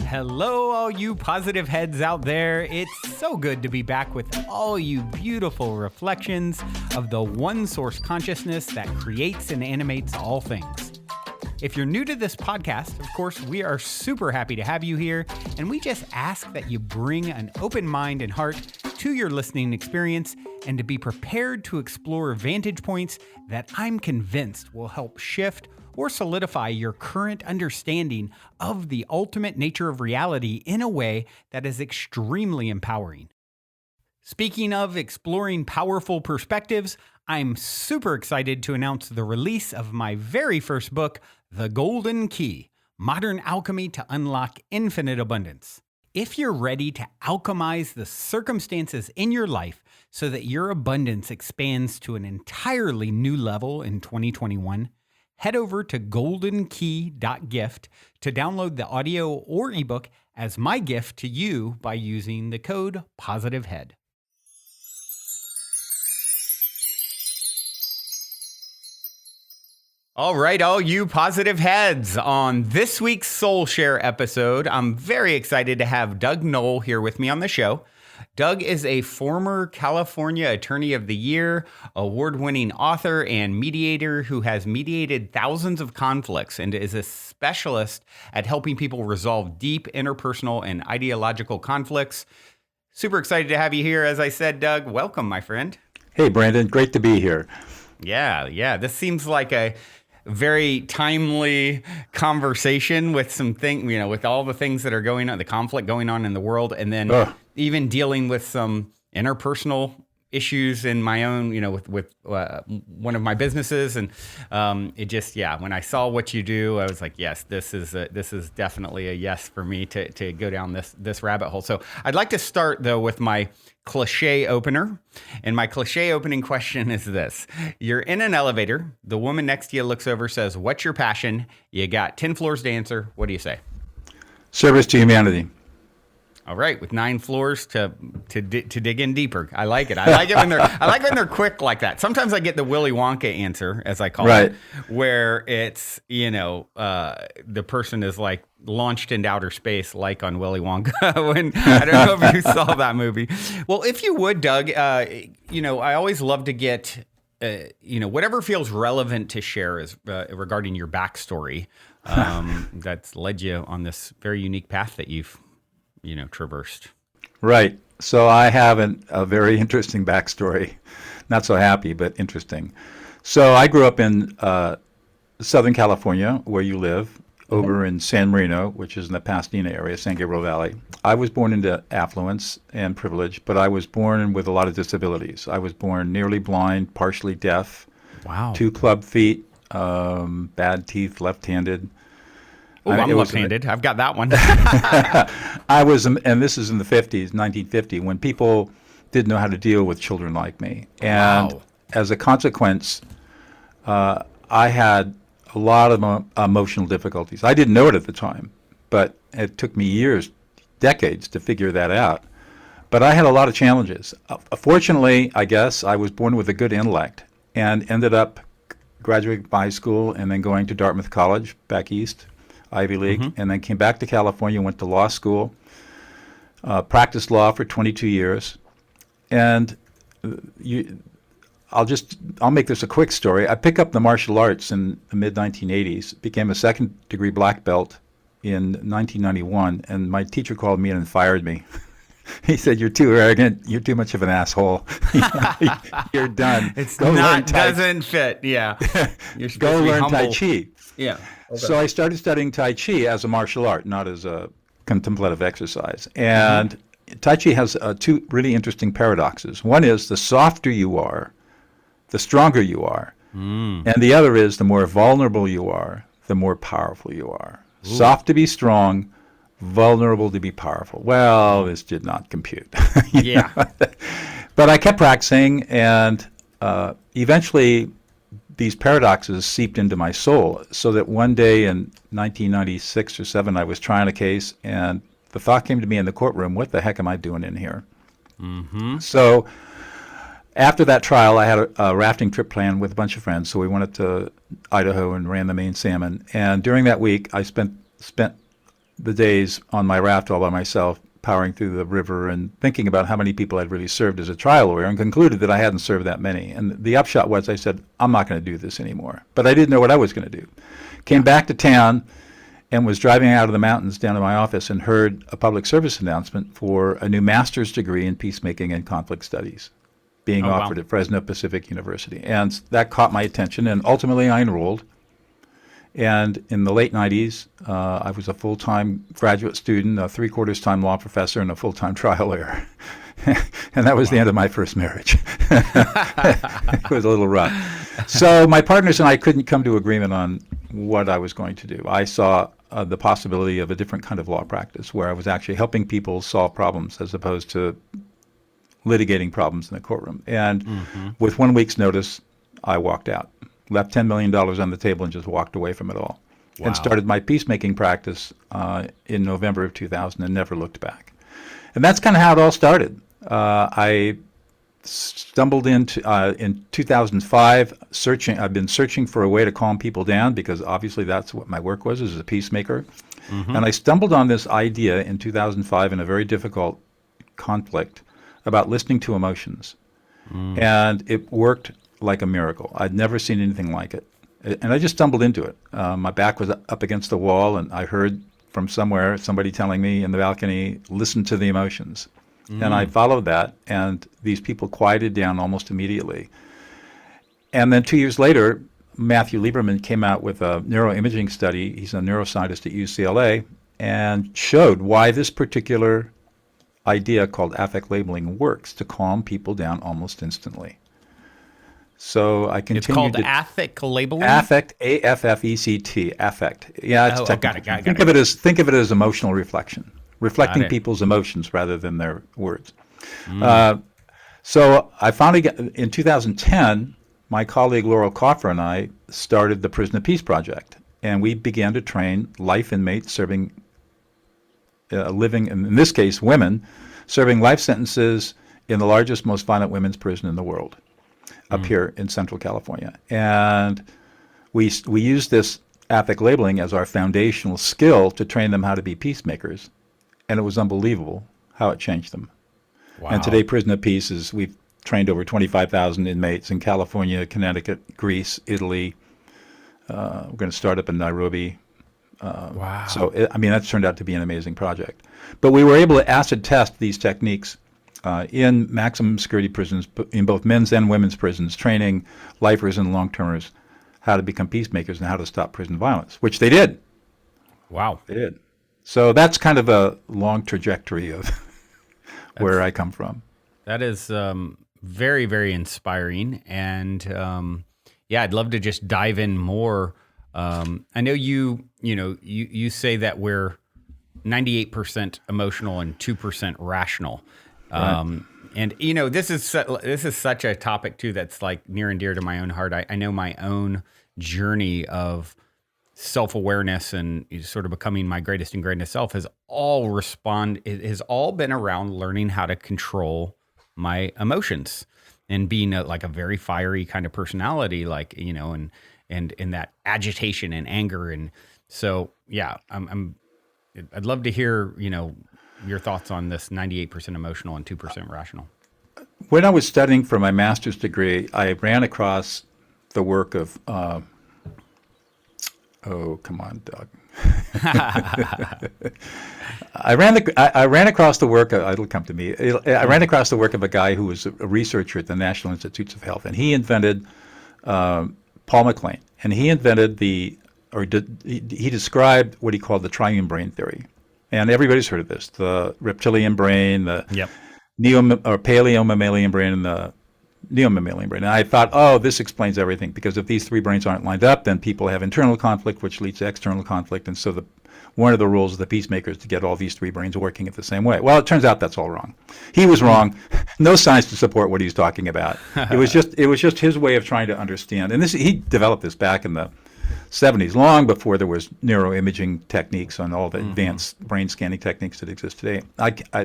Hello, all you positive heads out there. It's so good to be back with all you beautiful reflections of the one source consciousness that creates and animates all things. If you're new to this podcast, of course, we are super happy to have you here, and we just ask that you bring an open mind and heart to your listening experience and to be prepared to explore vantage points that I'm convinced will help shift or solidify your current understanding of the ultimate nature of reality in a way that is extremely empowering. Speaking of exploring powerful perspectives, I'm super excited to announce the release of my very first book, The Golden Key: Modern Alchemy to Unlock Infinite Abundance. If you're ready to alchemize the circumstances in your life so that your abundance expands to an entirely new level in 2021, head over to goldenkey.gift to download the audio or ebook as my gift to you by using the code POSITIVEHEAD. All right, all you positive heads. On this week's Soul Share episode, I'm very excited to have Doug Noll here with me on the show. Doug is a former California Attorney of the Year, award-winning author and mediator who has mediated thousands of conflicts and is a specialist at helping people resolve deep interpersonal and ideological conflicts. Super excited to have you here. As I said, Doug, welcome, my friend. Hey, Brandon. Great to be here. Yeah. This seems like a very timely conversation with some thing, with all the things that are going on, the conflict going on in the world, and then even dealing with some interpersonal issues in my own, with one of my businesses, and it just, when I saw what you do, I was like, yes, this is definitely a yes for me to go down this rabbit hole. So I'd like to start though with my cliche opener. And my cliche opening question is this. You're in an elevator. The woman next to you looks over, says, "What's your passion?" You got 10 floors to answer. What do you say? Service to humanity. All right, with 9 floors to dig in deeper. I like it. I like when they're quick like that. Sometimes I get the Willy Wonka answer, as I call it, where it's the person is like launched into outer space, like on Willy Wonka. When I don't know if you saw that movie. Well, if you would, Doug, I always love to get whatever feels relevant to share is regarding your backstory that's led you on this very unique path that you've traversed. Right. So I have a very interesting backstory. Not so happy, but interesting. So I grew up in Southern California, where you live, over in San Marino, which is in the Pasadena area, San Gabriel Valley. I was born into affluence and privilege, but I was born with a lot of disabilities. I was born nearly blind, partially deaf. Wow. 2 club feet, bad teeth, left-handed. Oh, I'm left-handed. I've got that one. I was, and this is in the 50s, 1950, when people didn't know how to deal with children like me. And as a consequence, I had a lot of emotional difficulties. I didn't know it at the time, but it took me years, decades to figure that out. But I had a lot of challenges. Fortunately, I guess, I was born with a good intellect and ended up graduating from high school and then going to Dartmouth College back east, Ivy League, and then came back to California, went to law school, practiced law for 22 years. And I'll make this a quick story. I picked up the martial arts in the mid-1980s, became a second-degree black belt in 1991, and my teacher called me in and fired me. He said, "You're too arrogant. You're too much of an asshole. You're done. Doesn't fit." Yeah. Go learn Tai Chi. Yeah. Okay. So I started studying Tai Chi as a martial art, not as a contemplative exercise. And Tai Chi has 2 really interesting paradoxes. One is the softer you are, the stronger you are. And the other is the more vulnerable you are, the more powerful you are. Ooh. Soft to be strong, vulnerable to be powerful. Well, this did not compute. Yeah. But I kept practicing, and eventually these paradoxes seeped into my soul, so that one day in 1996 or 7, I was trying a case, and the thought came to me in the courtroom, what the heck am I doing in here? So after that trial, I had a rafting trip planned with a bunch of friends, so we went up to Idaho and ran the Maine salmon. And during that week, I spent the days on my raft all by myself, powering through the river and thinking about how many people I'd really served as a trial lawyer, and concluded that I hadn't served that many. And the upshot was I said, I'm not going to do this anymore. But I didn't know what I was going to do. Came back to town and was driving out of the mountains down to my office and heard a public service announcement for a new master's degree in peacemaking and conflict studies being offered at Fresno Pacific University. And that caught my attention, and ultimately I enrolled. And in the late 90s, I was a full-time graduate student, a three-quarters-time law professor, and a full-time trial lawyer. And that was the end of my first marriage. It was a little rough. So my partners and I couldn't come to agreement on what I was going to do. I saw the possibility of a different kind of law practice where I was actually helping people solve problems as opposed to litigating problems in the courtroom. And with 1 week's notice, I walked out, left $10 million on the table and just walked away from it all. And started my peacemaking practice in November of 2000 and never looked back. And that's kind of how it all started. I stumbled into, in 2005, I've been searching for a way to calm people down because obviously that's what my work was as a peacemaker. And I stumbled on this idea in 2005 in a very difficult conflict about listening to emotions. And it worked like a miracle. I'd never seen anything like it. And I just stumbled into it. My back was up against the wall, and I heard from somewhere somebody telling me in the balcony, listen to the emotions. And I followed that, and these people quieted down almost immediately. And then 2 years later, Matthew Lieberman came out with a neuroimaging study. He's a neuroscientist at UCLA, and showed why this particular idea called affect labeling works to calm people down almost instantly. So I continued. It's called affect labeling? Affect, A-F-F-E-C-T, affect. Yeah, it's got it. Think of it as emotional reflection, reflecting people's emotions rather than their words. So I finally got, in 2010, my colleague Laurel Coffer and I started the Prison of Peace Project, and we began to train life inmates serving, living, in this case, women, serving life sentences in the largest, most violent women's prison in the world, up here in Central California. And we used this affect labeling as our foundational skill to train them how to be peacemakers. And it was unbelievable how it changed them. Wow. And today, Prison of Peace is, we've trained over 25,000 inmates in California, Connecticut, Greece, Italy. We're going to start up in Nairobi. Wow. So, that's turned out to be an amazing project. But we were able to acid test these techniques in maximum security prisons, in both men's and women's prisons, training lifers and long-termers how to become peacemakers and how to stop prison violence, which they did. Wow. They did. So that's kind of a long trajectory of where I come from. That is very, very inspiring. And I'd love to just dive in more. I know you say that we're 98% emotional and 2% rational. Right. And this is such a topic too that's like near and dear to my own heart. I know my own journey of self-awareness and sort of becoming my greatest and greatest self has all been around learning how to control my emotions and being a very fiery kind of personality, and that agitation and anger. And so, I'd love to hear, your thoughts on this 98% emotional and 2% rational. When I was studying for my master's degree, I ran across the work of, oh, come on, Doug. I ran across the work of, it'll come to me. I ran across the work of a guy who was a researcher at the National Institutes of Health, and he invented Paul MacLean, and he invented he described what he called the triune brain theory. And everybody's heard of this: the reptilian brain, the paleo-mammalian brain, and the neo-mammalian brain. And I thought, this explains everything, because if these three brains aren't lined up, then people have internal conflict, which leads to external conflict. And so one of the roles of the peacemaker is to get all these three brains working at the same way. Well, it turns out that's all wrong. He was wrong. No science to support what he's talking about. It was just his way of trying to understand. And he developed this back in the 70s, long before there was neuroimaging techniques and all the advanced brain scanning techniques that exist today.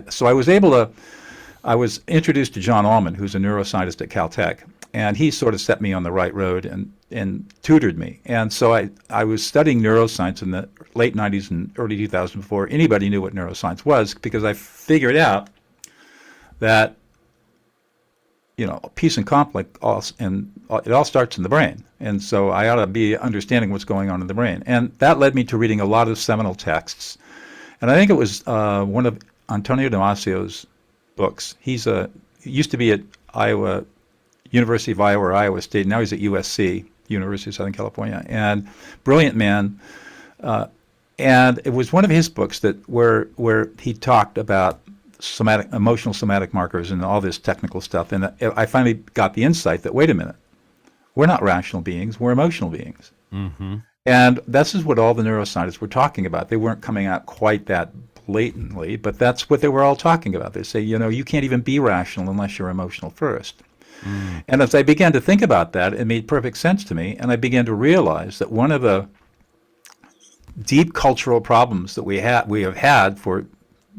So I was introduced to John Allman, who's a neuroscientist at Caltech, And he sort of set me on the right road and tutored me. And so I was studying neuroscience in the late 90s and early 2000s before anybody knew what neuroscience was, because I figured out that, peace and conflict, it all starts in the brain. And so I ought to be understanding what's going on in the brain. And that led me to reading a lot of seminal texts. And I think it was one of Antonio Damasio's books. He used to be at University of Iowa or Iowa State. Now he's at USC, University of Southern California, and brilliant man. And it was one of his books where he talked about emotional somatic markers and all this technical stuff. And I finally got the insight that, wait a minute, we're not rational beings, we're emotional beings. Mm-hmm. And this is what all the neuroscientists were talking about. They weren't coming out quite that blatantly, but that's what they were all talking about. They say, you can't even be rational unless you're emotional first. Mm. And as I began to think about that, it made perfect sense to me, and I began to realize that one of the deep cultural problems that we have had for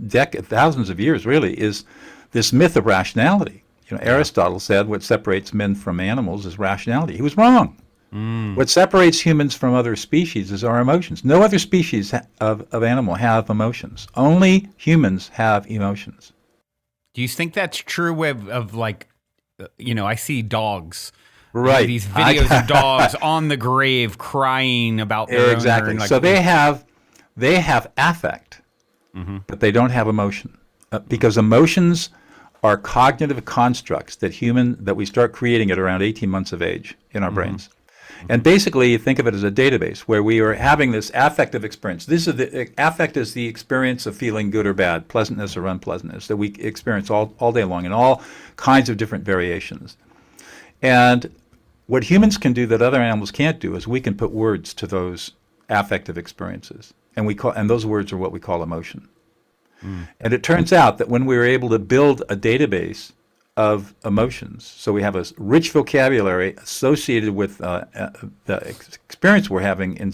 thousands of years, really, is this myth of rationality. Aristotle said what separates men from animals is rationality. He was wrong. Mm. What separates humans from other species is our emotions. No other species of animal have emotions. Only humans have emotions. Do you think that's true of like, I see dogs. Right. These videos of dogs on the grave crying about their exactly. owner. So they have affect, mm-hmm. but they don't have emotion, because emotions are cognitive constructs that we start creating at around 18 months of age in our mm-hmm. brains. Mm-hmm. And basically, you think of it as a database where we are having this affective experience. Affect is the experience of feeling good or bad, pleasantness or unpleasantness, that we experience all day long in all kinds of different variations. And what humans can do that other animals can't do is we can put words to those affective experiences, and those words are what we call emotion. Mm. And it turns out that when we were able to build a database of emotions, so we have a rich vocabulary associated with the experience we're having in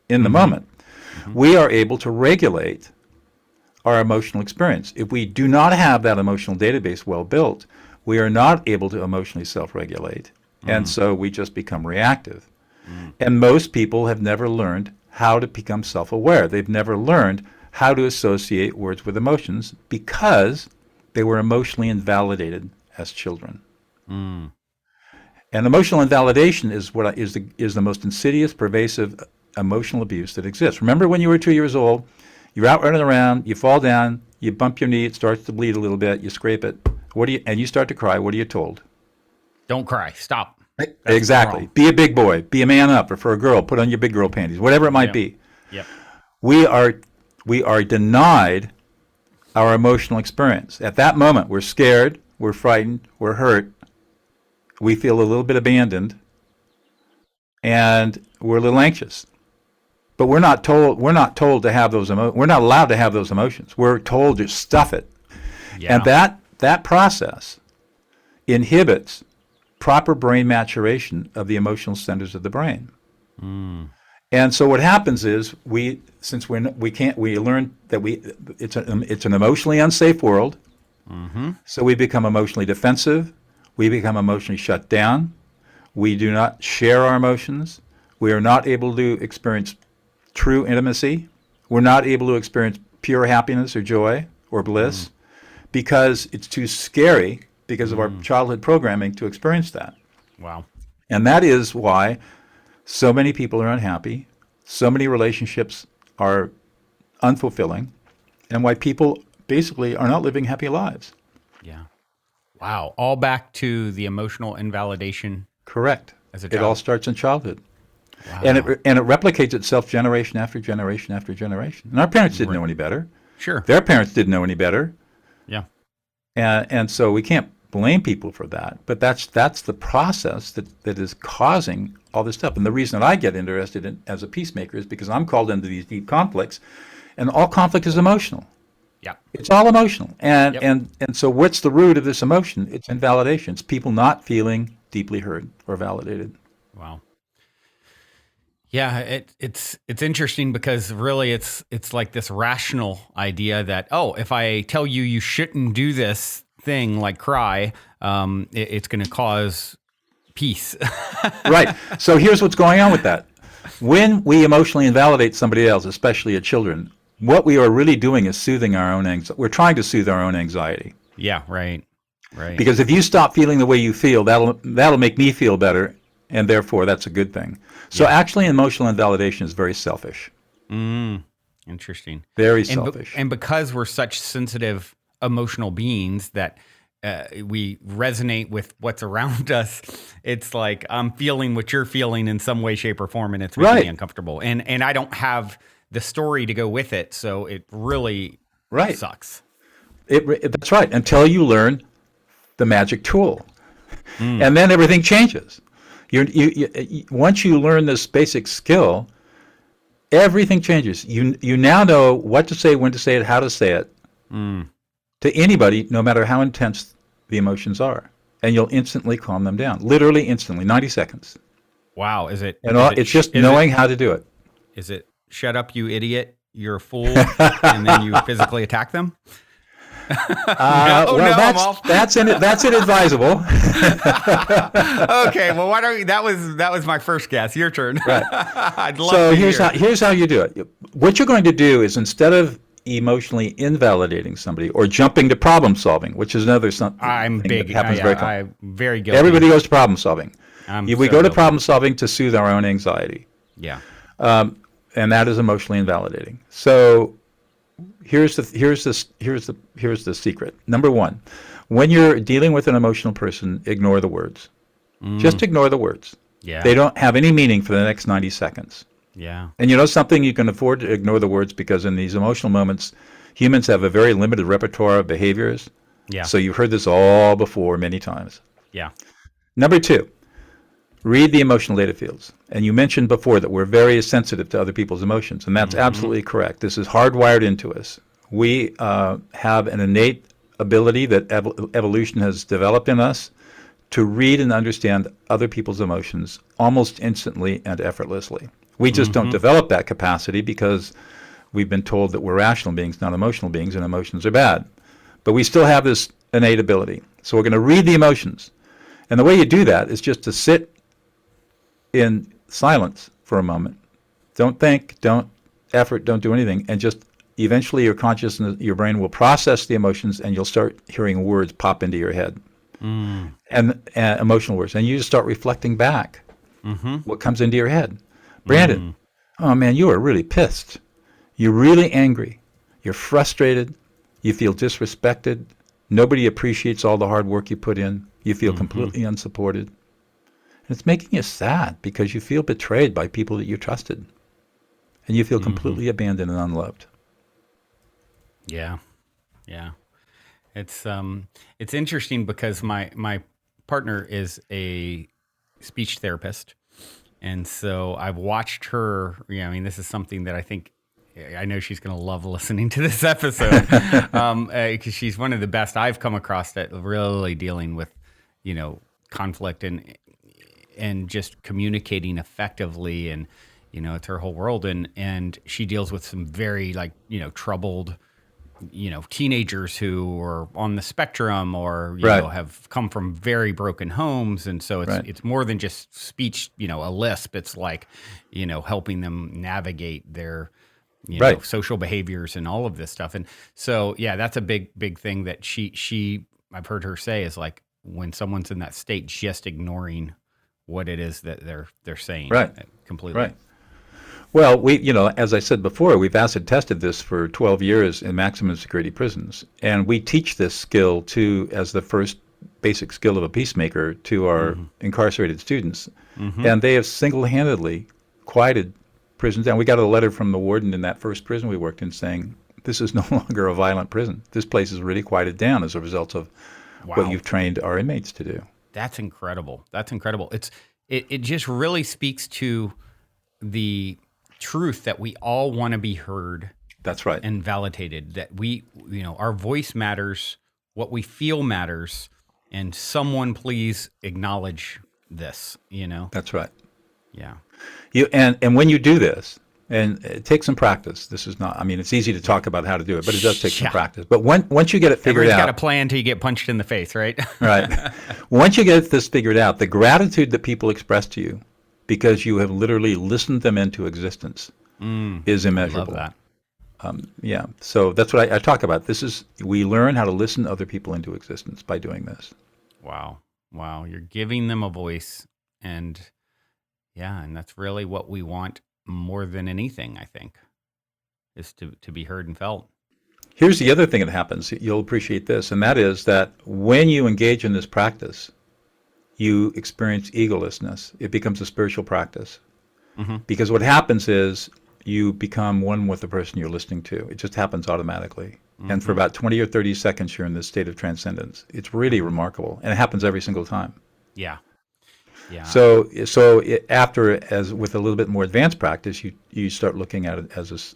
the mm-hmm. moment, mm-hmm. we are able to regulate our emotional experience. If we do not have that emotional database well built, we are not able to emotionally self-regulate, and so we just become reactive. And most people have never learned how to become self-aware. They've never learned how to associate words with emotions because they were emotionally invalidated as children. Mm. And emotional invalidation is the most insidious, pervasive emotional abuse that exists. Remember when you were 2 years old, you're out running around, you fall down, you bump your knee, it starts to bleed a little bit, you scrape it. And you start to cry. What are you told? Don't cry. Stop. That's exactly. Wrong. Be a big boy. Be a man up. Or for a girl, put on your big girl panties. Whatever it might be. Yep. We are denied our emotional experience. At that moment, we're scared. We're frightened. We're hurt. We feel a little bit abandoned, and we're a little anxious. But we're not told to have those emotions. We're not allowed to have those emotions. We're told to stuff it. Yeah. And that process inhibits proper brain maturation of the emotional centers of the brain. Mm. And so what happens is we learn that it's an emotionally unsafe world. Mm-hmm. So we become emotionally defensive. We become emotionally shut down. We do not share our emotions. We are not able to experience true intimacy. We're not able to experience pure happiness or joy or bliss. Because it's too scary because of our childhood programming to experience that. Wow. And that is why so many people are unhappy, so many relationships are unfulfilling, and why people basically are not living happy lives. Yeah. Wow. All back to the emotional invalidation. Correct. As a child. It all starts in childhood. Wow. And it replicates itself generation after generation after generation. And our parents didn't know any better. Sure. Their parents didn't know any better. Yeah. And so we can't blame people for that, but that's the process that is causing all this stuff. And the reason that I get interested in as a peacemaker is because I'm called into these deep conflicts, and all conflict is emotional. Yeah, it's all emotional. And so what's the root of this emotion? It's invalidation. It's people not feeling deeply heard or validated. Wow. Yeah, it's interesting because really it's like this rational idea that, oh, if I tell you shouldn't do this, thing like cry, it's going to cause peace. Right. So here's what's going on with that. When we emotionally invalidate somebody else, especially children, what we are really doing is soothing our own anxiety. We're trying to soothe our own anxiety. Yeah, right. Right. Because if you stop feeling the way you feel, that'll make me feel better, and therefore that's a good thing. So actually, emotional invalidation is very selfish. Interesting. Very selfish. And because we're such sensitive emotional beings that we resonate with what's around us, it's like I'm feeling what you're feeling in some way, shape, or form, and it's making me uncomfortable. And I don't have the story to go with it, so it really sucks. That's right. Until you learn the magic tool, and then everything changes. Once you learn this basic skill, everything changes. You now know what to say, when to say it, how to say it to anybody, no matter how intense the emotions are, and you'll instantly calm them down. Literally instantly, 90 seconds. Wow, It's just knowing how to do it. Is it shut up, you idiot? You're a fool, and then you physically attack them? That's inadvisable. Okay, well, why don't you? That was my first guess. Your turn. Right. I'd love so to here's how you do it. What you're going to do is, instead of emotionally invalidating somebody or jumping to problem solving, which is another something that happens very common. I'm very guilty. Everybody goes to problem solving. We go to guilty. problem solving to soothe our own anxiety. Yeah. And that is emotionally invalidating. So here's the secret. Number one, when you're dealing with an emotional person, ignore the words. Just ignore the words. Yeah. They don't have any meaning for the next 90 seconds. Yeah. And you know something? You can afford to ignore the words because in these emotional moments, humans have a very limited repertoire of behaviors. Yeah. So you've heard this all before many times. Yeah. Number two, read the emotional data fields. And you mentioned before that we're very sensitive to other people's emotions, and that's absolutely correct. This is hardwired into us. We have an innate ability that evolution has developed in us to read and understand other people's emotions almost instantly and effortlessly. We just don't develop that capacity because we've been told that we're rational beings, not emotional beings, and emotions are bad. But we still have this innate ability. So we're going to read the emotions. And the way you do that is just to sit in silence for a moment. Don't think, don't effort, don't do anything, and just eventually your consciousness, your brain will process the emotions, and you'll start hearing words pop into your head, and emotional words, and you just start reflecting back what comes into your head. Brandon, oh man, you are really pissed. You're really angry. You're frustrated. You feel disrespected. Nobody appreciates all the hard work you put in. You feel completely unsupported. And it's making you sad because you feel betrayed by people that you trusted. And you feel completely abandoned and unloved. Yeah. Yeah. It's interesting because my partner is a speech therapist. And so I've watched her, I mean, this is something that I know she's going to love listening to this episode because she's one of the best I've come across at really dealing with, conflict and just communicating effectively. And, it's her whole world. And she deals with some very troubled, teenagers who are on the spectrum or, have come from very broken homes. And so it's more than just speech, a lisp. It's like, helping them navigate their, social behaviors and all of this stuff. And so, yeah, that's a big thing that she I've heard her say is like when someone's in that state, just ignoring what it is that they're saying. Completely. Right. Well, as I said before, we've acid tested this for 12 years in maximum security prisons. And we teach this skill as the first basic skill of a peacemaker to our incarcerated students. And they have single-handedly quieted prisons down. We got a letter from the warden in that first prison we worked in saying, this is no longer a violent prison. This place is really quieted down as a result of what you've trained our inmates to do. That's incredible. It just really speaks to the truth that we all want to be heard. That's right. And validated, that our voice matters, what we feel matters, and someone please acknowledge this, That's right. Yeah. And when you do this, And it takes some practice. This is not, I mean, it's easy to talk about how to do it, but it does take some Yeah. practice. But once you get it figured Everyone's out, got a plan until you get punched in the face, right? right? Once you get this figured out, the gratitude that people express to you because you have literally listened them into existence is immeasurable. Love that. Yeah. So that's what I talk about. We learn how to listen other people into existence by doing this. Wow. You're giving them a voice, and that's really what we want more than anything, I think, is to be heard and felt. Here's the other thing that happens. You'll appreciate this, and that is that when you engage in this practice, you experience egolessness. It becomes a spiritual practice. Because what happens is you become one with the person you're listening to. It just happens automatically. And for about 20 or 30 seconds, you're in this state of transcendence. It's really remarkable, and it happens every single time. Yeah. So as with a little bit more advanced practice, you start looking at it as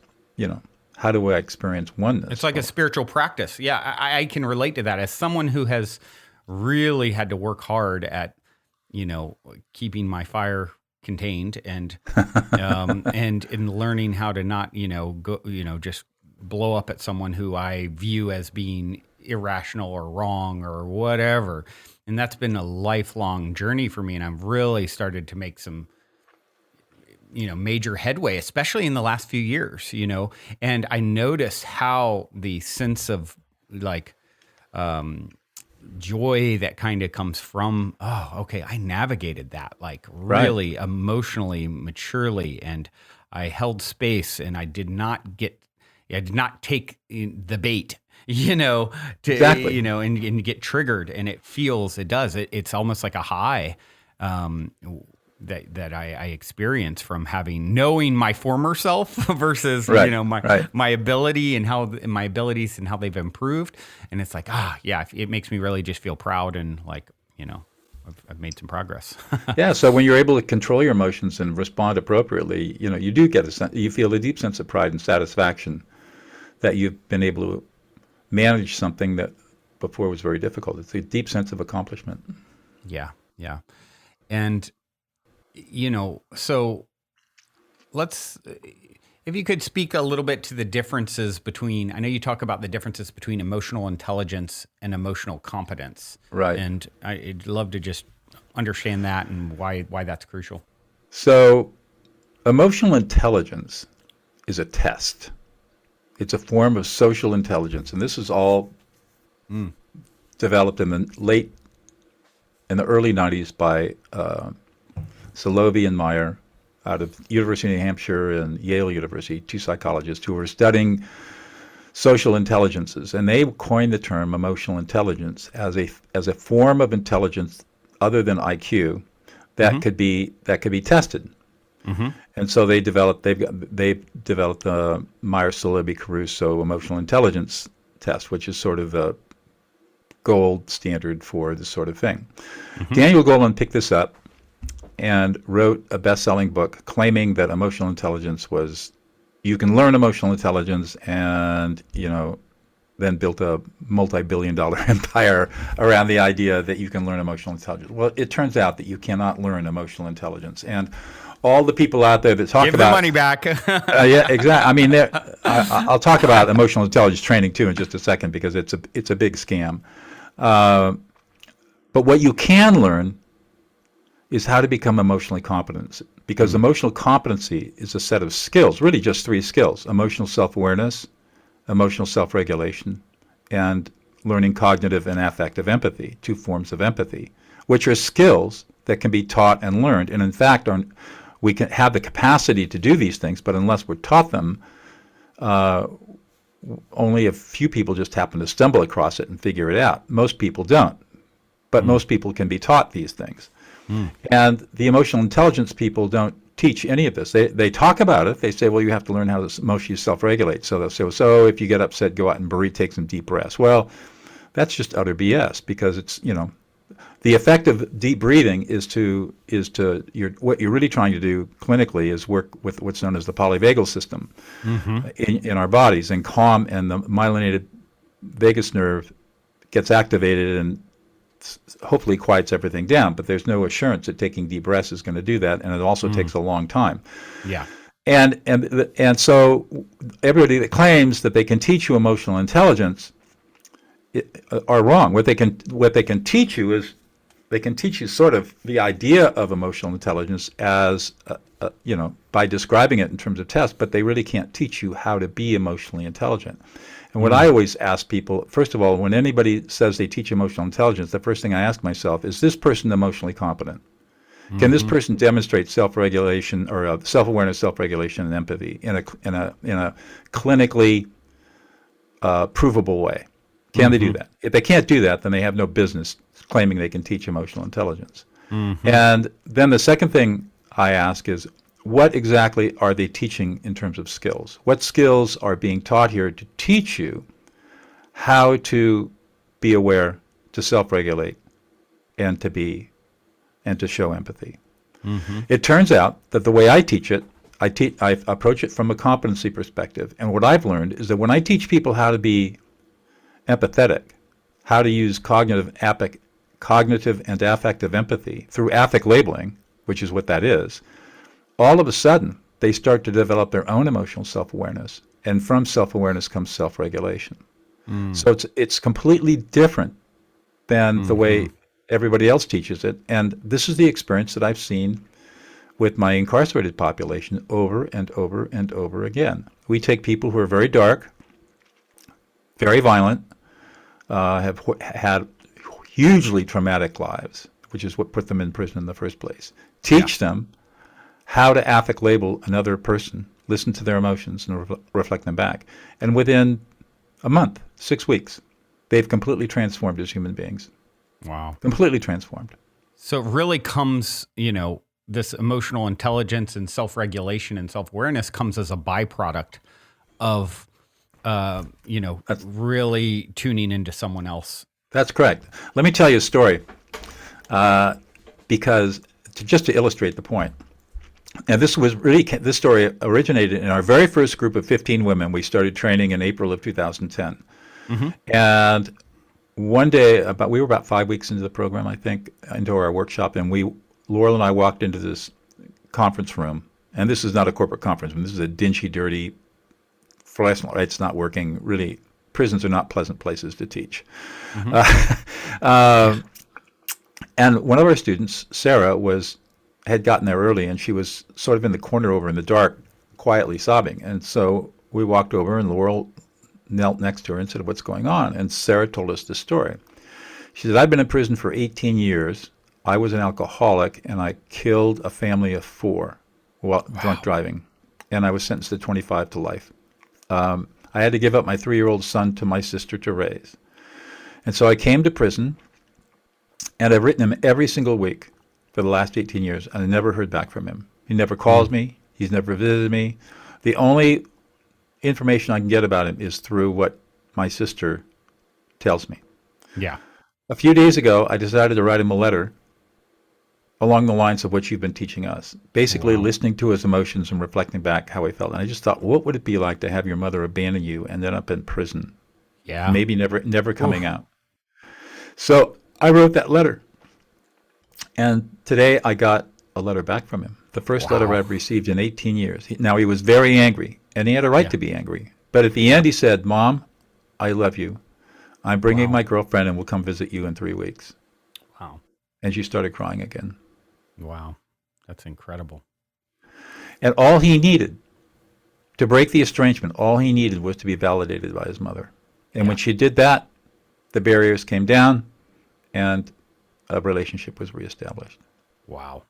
how do I experience oneness? It's like a spiritual practice. Yeah, I can relate to that as someone who has really had to work hard at, keeping my fire contained and in learning how to not, go, just blow up at someone who I view as being irrational or wrong or whatever. And that's been a lifelong journey for me. And I've really started to make some, major headway, especially in the last few years, and I noticed how the sense of joy that kind of comes from, I navigated that really emotionally, maturely, and I held space, and I did not take the bait, Exactly. and get triggered. And it's almost like a high, that I experience from knowing my former self versus, my ability and my abilities and how they've improved. And it's like, it makes me really just feel proud and I've made some progress. Yeah. So when you're able to control your emotions and respond appropriately, you do get you feel a deep sense of pride and satisfaction that you've been able to manage something that before was very difficult. It's a deep sense of accomplishment. Yeah. And, so if you could speak a little bit to the differences between, I know you talk about the differences between emotional intelligence and emotional competence. Right. And I'd love to just understand that and why that's crucial. So emotional intelligence is a test. It's a form of social intelligence. And this is all developed in the early 90s by Solovey and Meyer out of University of New Hampshire and Yale University, two psychologists who were studying social intelligences. And they coined the term emotional intelligence as a form of intelligence other than IQ that could be tested. And so they've developed the Myers-Solovey-Caruso emotional intelligence test, which is sort of the gold standard for this sort of thing. Daniel Goleman picked this up and wrote a best-selling book claiming that emotional intelligence you can learn emotional intelligence, and then built a multi-billion-dollar empire around the idea that you can learn emotional intelligence. Well, it turns out that you cannot learn emotional intelligence, and all the people out there that talk Give about the money back. yeah, exactly. I mean, I'll talk about emotional intelligence training too in just a second because it's a big scam. But what you can learn is how to become emotionally competent, because emotional competency is a set of skills, really just 3 skills: emotional self-awareness, emotional self-regulation, and learning cognitive and affective empathy, 2 forms of empathy, which are skills that can be taught and learned. And in fact, we can have the capacity to do these things, but unless we're taught them, only a few people just happen to stumble across it and figure it out. Most people don't, but most people can be taught these things. And the emotional intelligence people don't teach any of this. They talk about it. They say, well, you have to learn how to emotionally self-regulate. So they'll say, so if you get upset, go out and take some deep breaths. Well, that's just utter BS, because it's, the effect of deep breathing what you're really trying to do clinically is work with what's known as the polyvagal system in our bodies, and the myelinated vagus nerve gets activated and hopefully quiets everything down. But there's no assurance that taking deep breaths is going to do that, and it also takes a long time. Yeah. And so everybody that claims that they can teach you emotional intelligence are wrong. What they can teach you is they can teach you sort of the idea of emotional intelligence as by describing it in terms of tests, but they really can't teach you how to be emotionally intelligent. And what I always ask people, first of all, when anybody says they teach emotional intelligence, the first thing I ask myself is this person emotionally competent? Can this person demonstrate self-regulation or self-awareness, self-regulation, and empathy in a clinically provable way? Can they do that? If they can't do that, then they have no business claiming they can teach emotional intelligence. And then the second thing I ask is, what exactly are they teaching in terms of skills? What skills are being taught here to teach you how to be aware, to self-regulate, and to show empathy? It turns out that the way I teach it, I approach it from a competency perspective. And what I've learned is that when I teach people how to be empathetic, how to use cognitive and affective empathy through affect labeling, which is what that is, all of a sudden they start to develop their own emotional self-awareness, and from self-awareness comes self-regulation. So it's completely different than the way everybody else teaches it, and this is the experience that I've seen with my incarcerated population over and over and over again. We take people who are very dark, very violent, have had hugely traumatic lives, which is what put them in prison in the first place. Teach them how to affect label another person, listen to their emotions, and reflect them back. And within a month, 6 weeks, they've completely transformed as human beings. Wow. Completely transformed. So it really comes, this emotional intelligence and self-regulation and self-awareness comes as a byproduct of, really tuning into someone else. That's correct. Let me tell you a story, because just to illustrate the point. And this story originated in our very first group of 15 women. We started training in April of 2010. And one day, we were about 5 weeks into the program, I think, into our workshop, and Laurel and I walked into this conference room. And this is not a corporate conference room. This is a dingy, dirty, fluorescent lights not working. Really, prisons are not pleasant places to teach. And one of our students, Sarah, had gotten there early, and she was sort of in the corner over in the dark, quietly sobbing. And so we walked over, and Laurel knelt next to her and said, "What's going on?" And Sarah told us this story. She said, "I've been in prison for 18 years. I was an alcoholic, and I killed a family of 4 while drunk driving, and I was sentenced to 25 to life. I had to give up my 3-year-old son to my sister to raise. And so I came to prison, and I've written him every single week for the last 18 years, and I never heard back from him. He never calls me. He's never visited me. The only information I can get about him is through what my sister tells me." Yeah. A few days ago, I decided to write him a letter along the lines of what you've been teaching us, basically listening to his emotions and reflecting back how he felt. And I just thought, what would it be like to have your mother abandon you and end up in prison? Yeah. Maybe never coming out. So I wrote that letter. And today I got a letter back from him. The first letter I've received in 18 years. Now, he was very angry, and he had a right to be angry. But at the end, he said, "Mom, I love you. I'm bringing my girlfriend, and we'll come visit you in 3 weeks." Wow. And she started crying again. Wow. That's incredible. And all he needed to break the estrangement, all he needed was to be validated by his mother. And when she did that, the barriers came down, and a relationship was reestablished. Wow.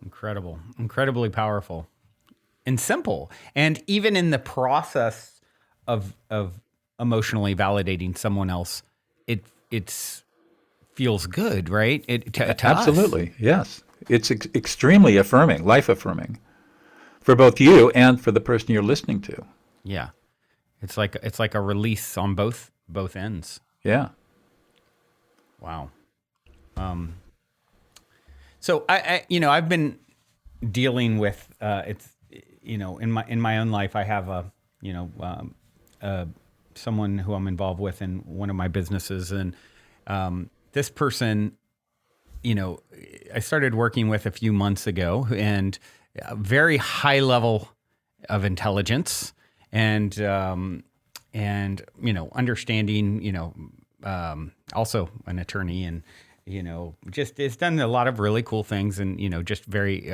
Incredible. Incredibly powerful. And simple. And even in the process of emotionally validating someone else, it's feels good, right? To Absolutely, us. yes. It's extremely affirming, life affirming, for both you and for the person you're listening to. Yeah. It's like a release on both ends. Yeah. Wow. So I've been dealing with in my own life I have someone who I'm involved with in one of my businesses, and this person, I started working with a few months ago, and a very high level of intelligence and understanding, also an attorney and, just has done a lot of really cool things and, just very,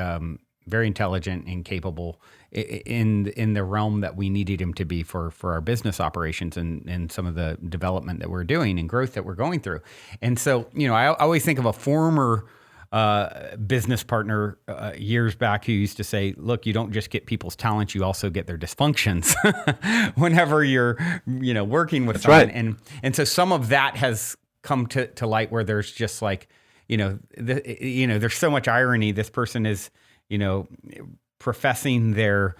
very intelligent and capable in the realm that we needed him to be for our business operations and some of the development that we're doing and growth that we're going through. And so, I always think of a former business partner years back who used to say, look, you don't just get people's talents, you also get their dysfunctions whenever you're, working with someone. Right. And so some of that has come to light where there's just like, there's so much irony. This person is, professing their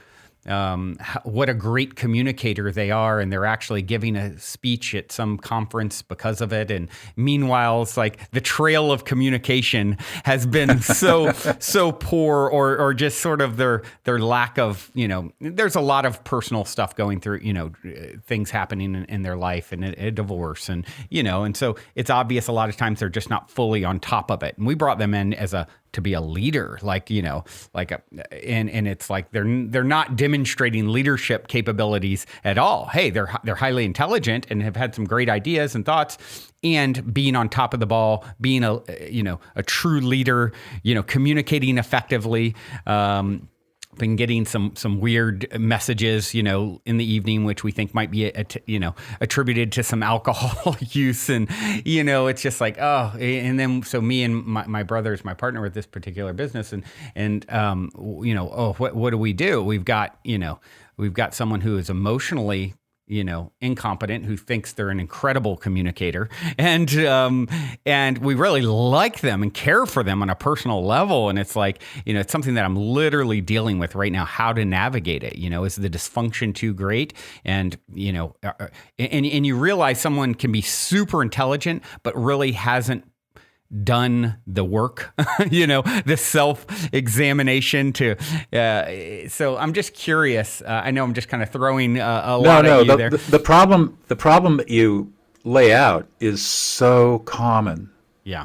what a great communicator they are, and they're actually giving a speech at some conference because of it. And meanwhile, it's like the trail of communication has been so poor, or just sort of their lack of, there's a lot of personal stuff going through, things happening in their life and a divorce, and and so it's obvious a lot of times they're just not fully on top of it. And we brought them in to be a leader, and it's like they're not demonstrating leadership capabilities at all. Hey, they're highly intelligent and have had some great ideas and thoughts, and being on top of the ball, being a true leader, communicating effectively. Been getting some weird messages, in the evening, which we think might be, attributed to some alcohol use. And, it's just like, oh, and then, so me and my brother is my partner with this particular business. What do we do? We've got someone who is emotionally, incompetent, who thinks they're an incredible communicator, and we really like them and care for them on a personal level. And it's like, it's something that I'm literally dealing with right now, how to navigate it. Is the dysfunction too great? And, and you realize someone can be super intelligent, but really hasn't done the work, the self-examination so I'm just curious. I know I'm just kind of throwing a lot at you there. The problem that you lay out is so common. Yeah.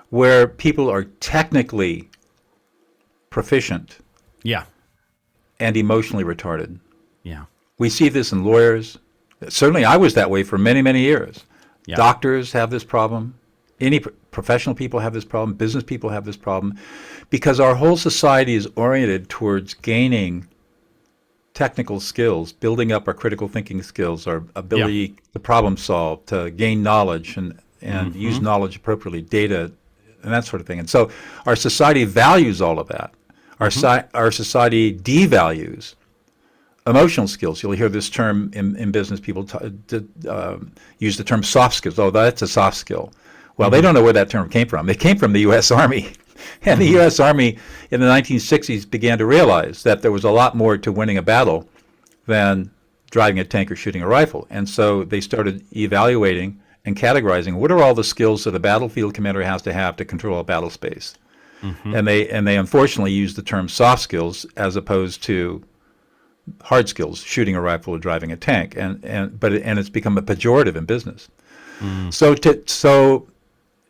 Where people are technically proficient. Yeah. And emotionally retarded. Yeah. We see this in lawyers. Certainly I was that way for many, many years. Yeah. Doctors have this problem. Any professional people have this problem. Business people have this problem, because our whole society is oriented towards gaining technical skills, building up our critical thinking skills, our ability to problem solve, to gain knowledge and use knowledge appropriately, data, and that sort of thing. And so our society values all of that. Our society devalues emotional skills. You'll hear this term in business. People use the term soft skills. Oh, that's a soft skill. Well, they don't know where that term came from. It came from the U.S. Army. And the U.S. Army in the 1960s began to realize that there was a lot more to winning a battle than driving a tank or shooting a rifle. And so they started evaluating and categorizing what are all the skills that a battlefield commander has to control a battle space. And they unfortunately used the term soft skills as opposed to hard skills, shooting a rifle or driving a tank. And it's become a pejorative in business.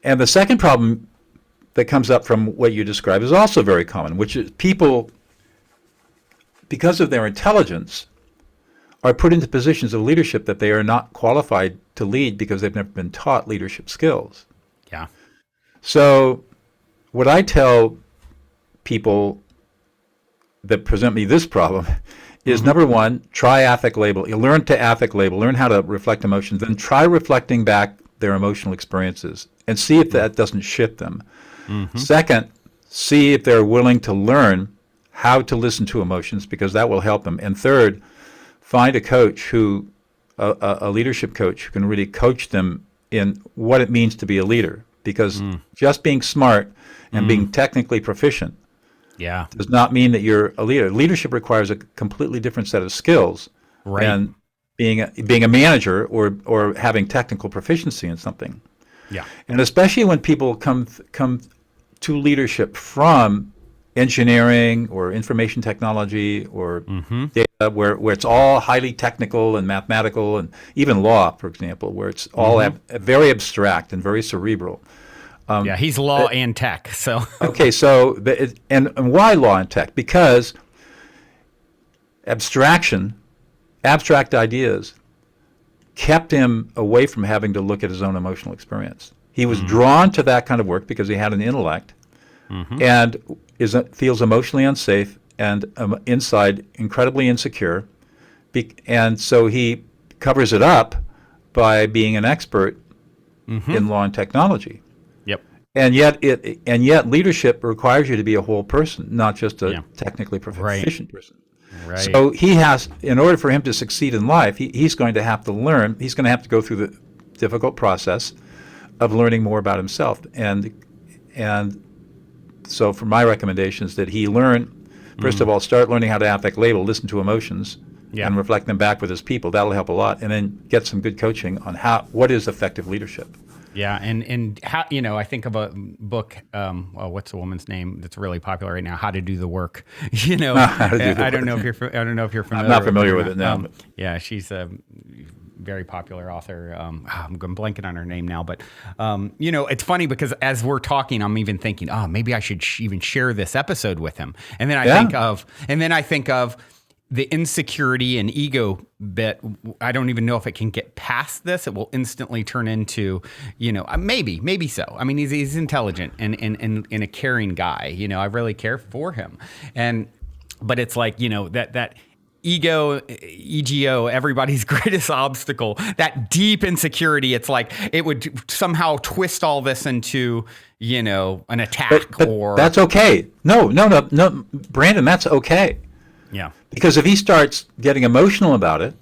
And the second problem that comes up from what you describe is also very common, which is people, because of their intelligence, are put into positions of leadership that they are not qualified to lead because they've never been taught leadership skills. Yeah. So what I tell people that present me this problem is, number one, try affect label. You learn to affect label, learn how to reflect emotions, then try reflecting back their emotional experiences and see if that doesn't shift them. Second, see if they're willing to learn how to listen to emotions, because that will help them. And third, find a coach a leadership coach who can really coach them in what it means to be a leader, because just being smart and being technically proficient does not mean that you're a leader. Leadership requires a completely different set of skills than being a manager or having technical proficiency in something. Yeah. And especially when people come to leadership from engineering or information technology or data, where it's all highly technical and mathematical, and even law, for example, where it's all very abstract and very cerebral. Yeah, he's law and tech. So Okay, so and why law and tech? Because abstract ideas kept him away from having to look at his own emotional experience. He was drawn to that kind of work because he had an intellect and feels emotionally unsafe and inside incredibly insecure. And so he covers it up by being an expert in law and technology. Yep. And yet leadership requires you to be a whole person, not just a technically proficient person. Right. So he has, in order for him to succeed in life, he's going to have to learn. He's going to have to go through the difficult process of learning more about himself. And so, for my recommendations, that he learn, first of all, start learning how to affect label, listen to emotions, and reflect them back with his people. That'll help a lot. And then get some good coaching on what is effective leadership. Yeah, and how, I think of a book. What's the woman's name that's really popular right now? How to Do the Work. I don't know if you're familiar. I'm not familiar with it now. Yeah, she's a very popular author. I'm blanking on her name now, but it's funny because as we're talking, I'm even thinking, maybe I should even share this episode with him. And then I think of the insecurity and ego bit. I don't even know if it can get past this. It will instantly turn into, maybe so. I mean, he's intelligent and a caring guy. I really care for him. But it's like, that ego, everybody's greatest obstacle, that deep insecurity. It's like it would somehow twist all this into, an attack but that's okay. No, Brandon, that's okay. Yeah. Because if he starts getting emotional about it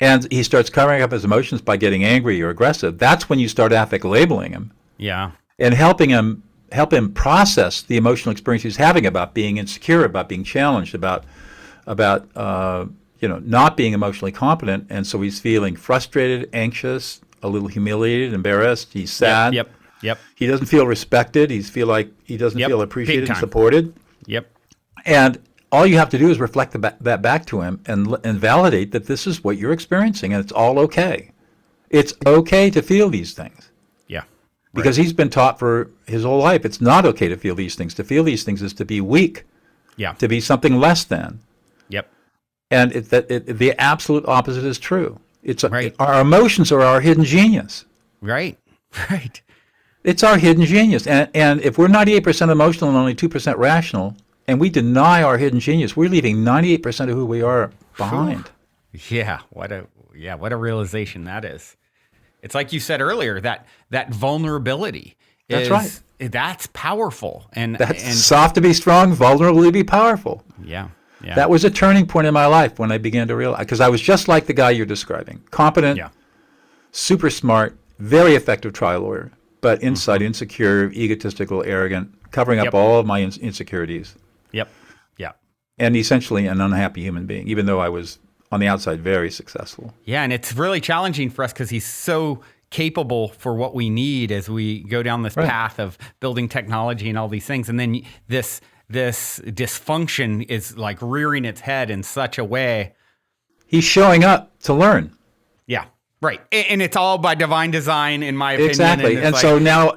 and he starts covering up his emotions by getting angry or aggressive, that's when you start affect labeling him. Yeah. And help him process the emotional experience he's having about being insecure, about being challenged, about not being emotionally competent. And so he's feeling frustrated, anxious, a little humiliated, embarrassed. He's sad. Yep. He doesn't feel respected. He doesn't feel appreciated and supported. Yep. And all you have to do is reflect that back to him and validate that this is what you're experiencing and it's all okay. It's okay to feel these things. Yeah. Because he's been taught for his whole life it's not okay to feel these things. To feel these things is to be weak. Yeah. To be something less than. Yep. And the absolute opposite is true. Right. Our emotions are our hidden genius. Right. It's our hidden genius. And if we're 98% emotional and only 2% rational, and we deny our hidden genius, we're leaving 98% of who we are behind. Yeah, what a realization that is. It's like you said earlier, that vulnerability. That's right. That's powerful. And soft to be strong, vulnerable to be powerful. Yeah. That was a turning point in my life when I began to realize, because I was just like the guy you're describing. Competent, super smart, very effective trial lawyer, but inside insecure, egotistical, arrogant, covering up all of my insecurities. Yep. And essentially an unhappy human being, even though I was on the outside very successful. Yeah, and it's really challenging for us because he's so capable for what we need as we go down this path of building technology and all these things. And then this dysfunction is like rearing its head in such a way. He's showing up to learn. Yeah. Right, and it's all by divine design, in my opinion. Exactly, and so now,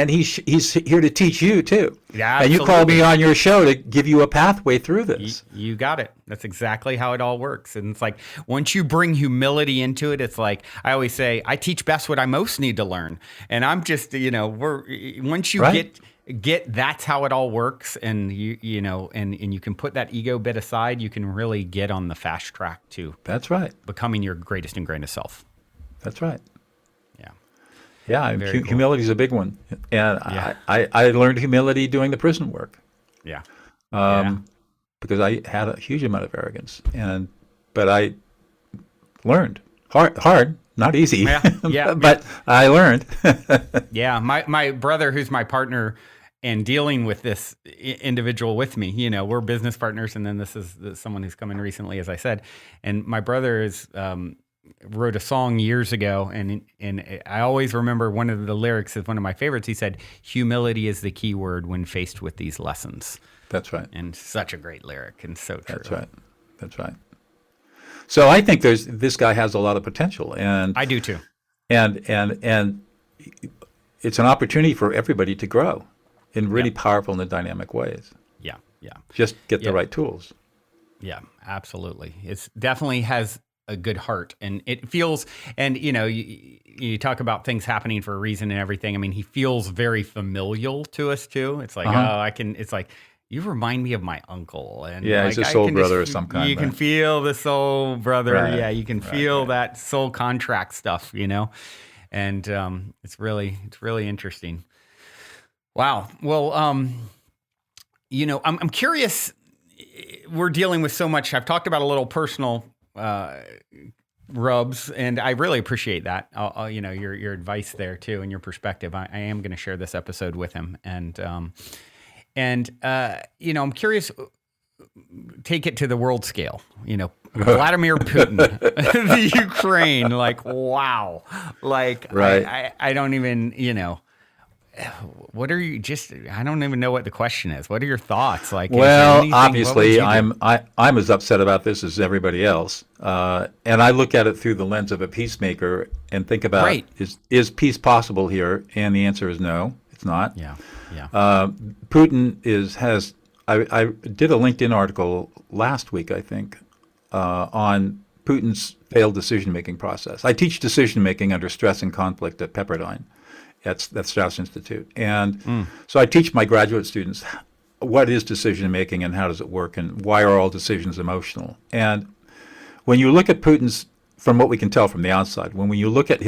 he's here to teach you too. Yeah, and you called me on your show to give you a pathway through this. You got it. That's exactly how it all works. And it's like once you bring humility into it, it's like I always say, I teach best what I most need to learn. And I'm just, once you get that's how it all works, and and you can put that ego bit aside, you can really get on the fast track to becoming your greatest and greatest self. That's right. Yeah, humility is a big one, and I learned humility doing the prison work. Because I had a huge amount of arrogance, but I learned hard. Not easy, but I learned. Yeah, my brother, who's my partner and dealing with this individual with me, we're business partners, and then this is someone who's come in recently, as I said. And my brother wrote a song years ago, and I always remember one of the lyrics is one of my favorites. He said, "Humility is the key word when faced with these lessons." That's right. And such a great lyric, and so true. That's right. So I think this guy has a lot of potential, and I do too. And it's an opportunity for everybody to grow in really powerful and dynamic ways. Yeah. Yeah. Just get the right tools. Yeah, absolutely. It's definitely has a good heart, and it feels, and you talk about things happening for a reason and everything. I mean, he feels very familial to us too. It's like, it's like, you remind me of my uncle. And he's a soul brother of some kind. You can feel the soul brother. Right. Yeah, you can feel that soul contract stuff, and it's really interesting. Wow. Well, I'm curious. We're dealing with so much. I've talked about a little personal rubs, and I really appreciate that. Your advice there too, and your perspective. I am going to share this episode with him, and I'm curious. Take it to the world scale. Vladimir Putin, the Ukraine. Like, wow. Like, right. I don't even. What are you I don't even know what the question is. What are your thoughts? Like, well, obviously I'm as upset about this as everybody else. And I look at it through the lens of a peacemaker and think about, is peace possible here? And the answer is no, it's not. Yeah. Yeah. Putin I did a LinkedIn article last week, I think, on Putin's failed decision-making process. I teach decision-making under stress and conflict at Pepperdine. That's Strauss Institute. And so I teach my graduate students what is decision making and how does it work and why are all decisions emotional. And when you look at Putin's, from what we can tell from the outside, when you look at what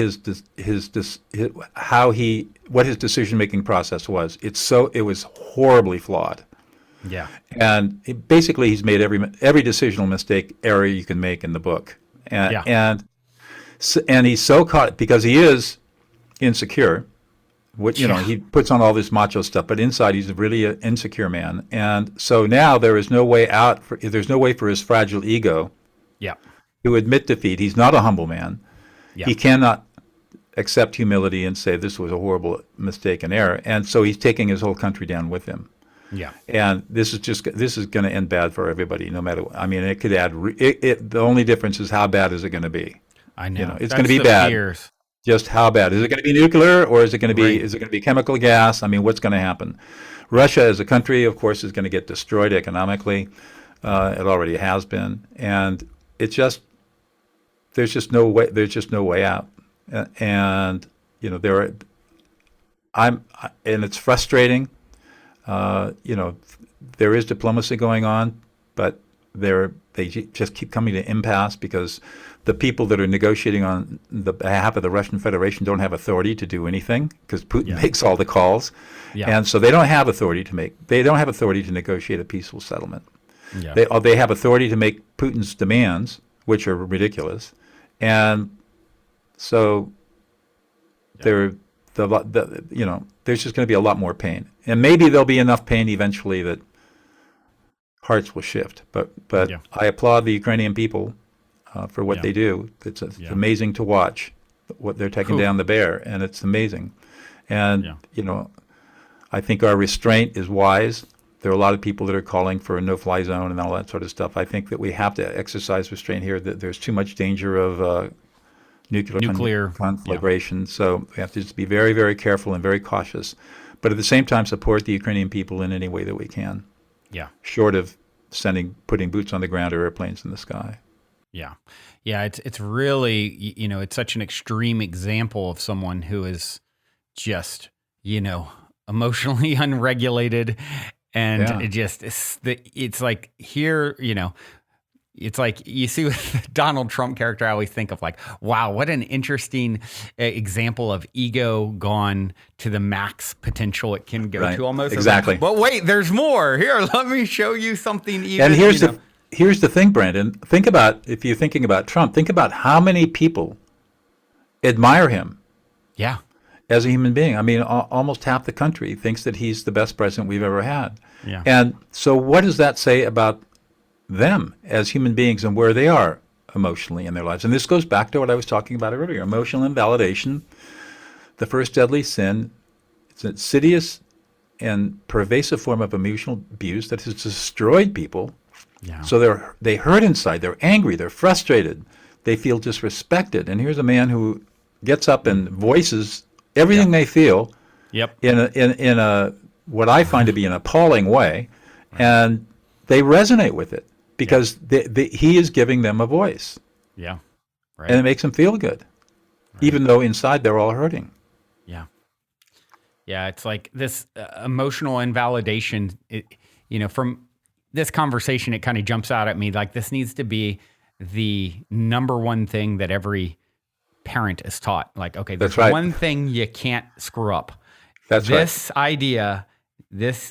his decision making process was, it was horribly flawed. Yeah. And basically he's made every decisional mistake error you can make in the book. And he's so caught because he is insecure. He puts on all this macho stuff, but inside he's really an insecure man. And so now there is no way out. There's no way for his fragile ego to admit defeat. He's not a humble man. Yeah. He cannot accept humility and say this was a horrible mistake and error. And so he's taking his whole country down with him. Yeah. And this is going to end bad for everybody, no matter what. I mean, it could add. The only difference is how bad is it going to be? I know. It's going to be bad. Fears. Just how bad? Is it going to be nuclear, or is it going to be chemical gas? I mean, what's going to happen? Russia as a country, of course, is going to get destroyed economically. It already has been, and there's just no way. There's just no way out. And and it's frustrating. There is diplomacy going on, but they just keep coming to impasse because the people that are negotiating on the behalf of the Russian Federation don't have authority to do anything because Putin makes all the calls, and so they don't have authority to negotiate a peaceful settlement. Yeah. They have authority to make Putin's demands, which are ridiculous, and so there's just going to be a lot more pain, and maybe there'll be enough pain eventually that hearts will shift. But I applaud the Ukrainian people for what they do. It's amazing to watch what they're taking down the bear, and it's amazing. And I think our restraint is wise. There are a lot of people that are calling for a no-fly zone and all that sort of stuff. I think that we have to exercise restraint here. That there's too much danger of nuclear conflagration. So we have to just be very, very careful and very cautious. But at the same time, support the Ukrainian people in any way that we can. Yeah. Short of putting boots on the ground or airplanes in the sky. Yeah. Yeah. It's really, it's such an extreme example of someone who is just, emotionally unregulated. And it's like here, it's like you see with the Donald Trump character, I always think of like, wow, what an interesting example of ego gone to the max potential it can go to almost. Exactly. Like, but wait, there's more. Here, let me show you something even. And here's the thing, Brandon. Think about, if you're thinking about Trump, think about how many people admire him. Yeah. As a human being. I mean, almost half the country thinks that he's the best president we've ever had. Yeah. And so what does that say about them as human beings and where they are emotionally in their lives? And this goes back to what I was talking about earlier. Emotional invalidation, the first deadly sin. It's an insidious and pervasive form of emotional abuse that has destroyed people. Yeah. So they hurt inside. They're angry. They're frustrated. They feel disrespected. And here's a man who gets up and voices everything they feel Yep. in a what I find to be an appalling way, and they resonate with it because he is giving them a voice, Yeah. Right. and it makes them feel good, even though inside they're all hurting. Yeah. Yeah. It's like this emotional invalidation, from this conversation, it kind of jumps out at me like this needs to be the number one thing that every parent is taught. Like, okay, there's That's right. one thing you can't screw up. That's This idea,